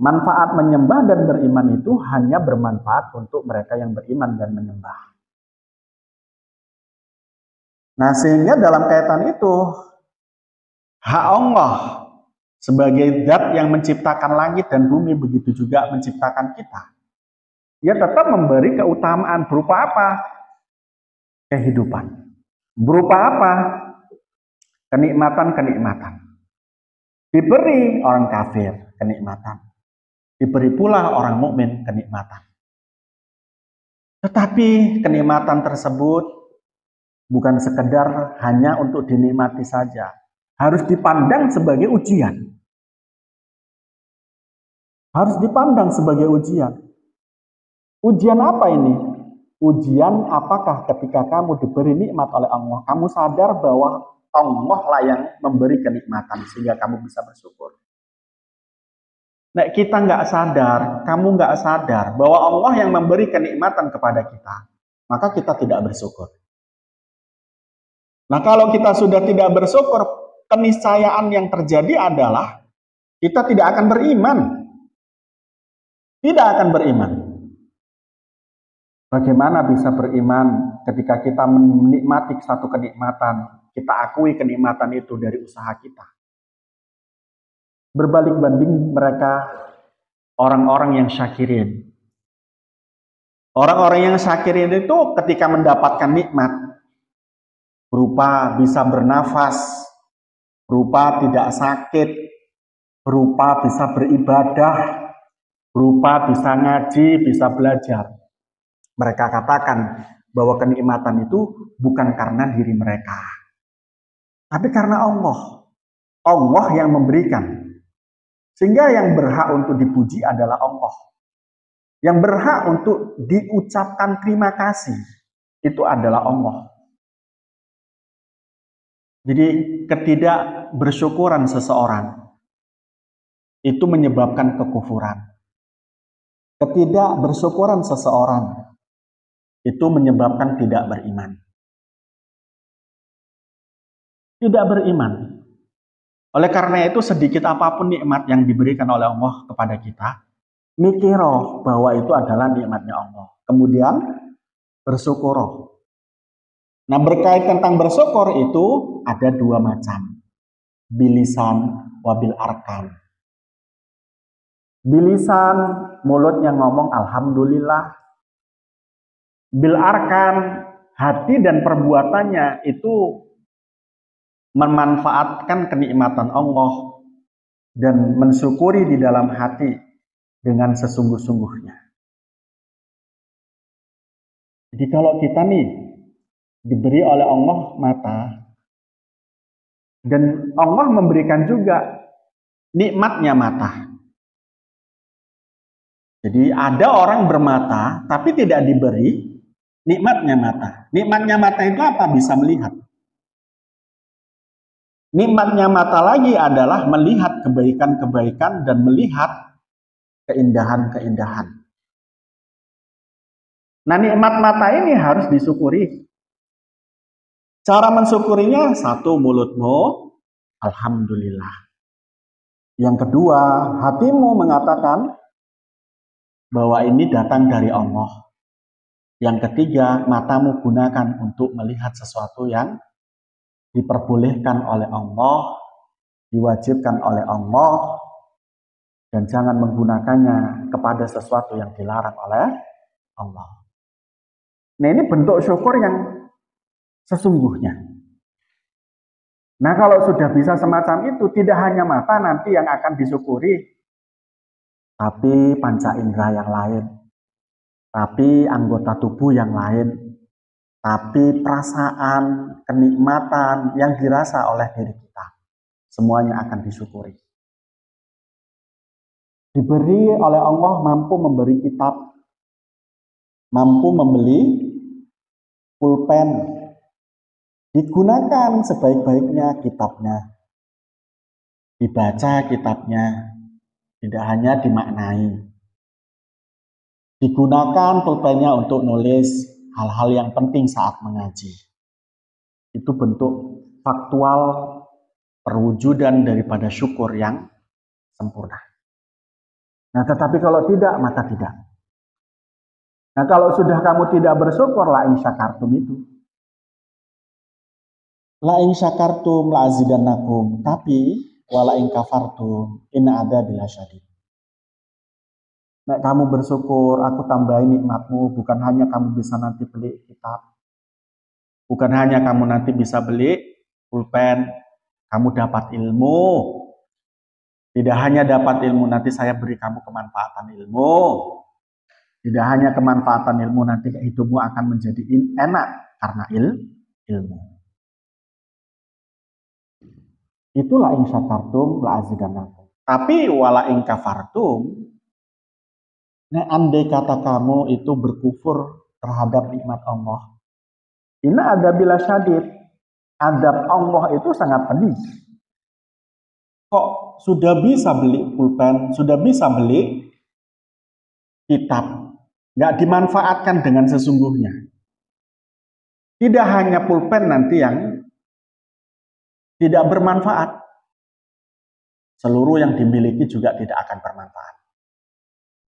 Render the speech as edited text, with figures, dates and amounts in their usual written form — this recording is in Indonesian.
Manfaat menyembah dan beriman itu hanya bermanfaat untuk mereka yang beriman dan menyembah. Nah, sehingga dalam kaitan itu, hak Allah sebagai zat yang menciptakan langit dan bumi, begitu juga menciptakan kita, dia tetap memberi keutamaan berupa apa? Kehidupan. Berupa apa? Kenikmatan-kenikmatan. Diberi orang kafir kenikmatan. Diberi pula orang mukmin kenikmatan. Tetapi kenikmatan tersebut bukan sekedar hanya untuk dinikmati saja. Harus dipandang sebagai ujian. Harus dipandang sebagai ujian. Ujian apa ini? Ujian apakah ketika kamu diberi nikmat oleh Allah, kamu sadar bahwa Allah lah yang memberi kenikmatan sehingga kamu bisa bersyukur. Nah, kita nggak sadar, kamu nggak sadar bahwa Allah yang memberi kenikmatan kepada kita, maka kita tidak bersyukur. Nah, kalau kita sudah tidak bersyukur, keniscayaan yang terjadi adalah kita tidak akan beriman. Tidak akan beriman. Bagaimana bisa beriman ketika kita menikmati satu kenikmatan, kita akui kenikmatan itu dari usaha kita. Berbalik banding mereka orang-orang yang syakirin. Orang-orang yang syakirin itu ketika mendapatkan nikmat, berupa bisa bernafas, berupa tidak sakit, berupa bisa beribadah, berupa bisa ngaji, bisa belajar. Mereka katakan bahwa kenikmatan itu bukan karena diri mereka, tapi karena Allah. Allah yang memberikan. Sehingga yang berhak untuk dipuji adalah Allah. Yang berhak untuk diucapkan terima kasih itu adalah Allah. Jadi ketidakbersyukuran seseorang itu menyebabkan kekufuran. Ketidakbersyukuran seseorang itu menyebabkan tidak beriman. Tidak beriman. Oleh karena itu sedikit apapun nikmat yang diberikan oleh Allah kepada kita, mikiro bahwa itu adalah nikmatnya Allah. Kemudian bersyukur. Nah, berkait tentang bersyukur itu ada dua macam. Bilisan wabil arkan. Bilisan, mulut yang ngomong alhamdulillah. Bil arkan, hati dan perbuatannya itu memanfaatkan kenikmatan Allah dan mensyukuri di dalam hati dengan sesungguh-sungguhnya. Jadi kalau kita nih diberi oleh Allah mata dan Allah memberikan juga nikmatnya mata. Jadi ada orang bermata tapi tidak diberi nikmatnya mata. Nikmatnya mata itu apa? Bisa melihat. Nikmatnya mata lagi adalah melihat kebaikan-kebaikan dan melihat keindahan-keindahan. Nah, nikmat mata ini harus disyukuri. Cara mensyukurinya, satu, mulutmu, alhamdulillah. Yang kedua, hatimu mengatakan bahwa ini datang dari Allah. Yang ketiga, matamu gunakan untuk melihat sesuatu yang diperbolehkan oleh Allah, diwajibkan oleh Allah, dan jangan menggunakannya kepada sesuatu yang dilarang oleh Allah. Nah, ini bentuk syukur yang sesungguhnya. Nah, kalau sudah bisa semacam itu, tidak hanya mata nanti yang akan disyukuri, tapi panca indera yang lain, tapi anggota tubuh yang lain, tapi perasaan, kenikmatan yang dirasa oleh diri kita. Semuanya akan disyukuri. Diberi oleh Allah mampu memberi kitab, mampu membeli pulpen, digunakan sebaik-baiknya kitabnya, dibaca kitabnya, tidak hanya dimaknai. Digunakan pulpennya untuk nulis hal-hal yang penting saat mengaji. Itu bentuk faktual perwujudan daripada syukur yang sempurna. Nah, tetapi kalau tidak, maka tidak. Nah, kalau sudah kamu tidak bersyukur, la in syakartum itu. La in syakartum la azidannakum. Tapi wala in kafartum inna adzabi lasyadid. Nek kamu bersyukur, aku tambahin nikmatmu. Bukan hanya kamu bisa nanti beli kitab. Bukan hanya kamu nanti bisa beli pulpen. Kamu dapat ilmu. Tidak hanya dapat ilmu, nanti saya beri kamu kemanfaatan ilmu. Tidak hanya kemanfaatan ilmu, nanti hidupmu akan menjadi enak karena ilmu. Itulah in syakartum la azidannakum. Tapi wala in kafartum, nah andai kata kamu itu berkufur terhadap nikmat Allah, inna adzabil syadid, adab Allah itu sangat pedih. Kok sudah bisa beli pulpen, sudah bisa beli kitab, nggak dimanfaatkan dengan sesungguhnya. Tidak hanya pulpen nanti yang tidak bermanfaat, seluruh yang dimiliki juga tidak akan bermanfaat.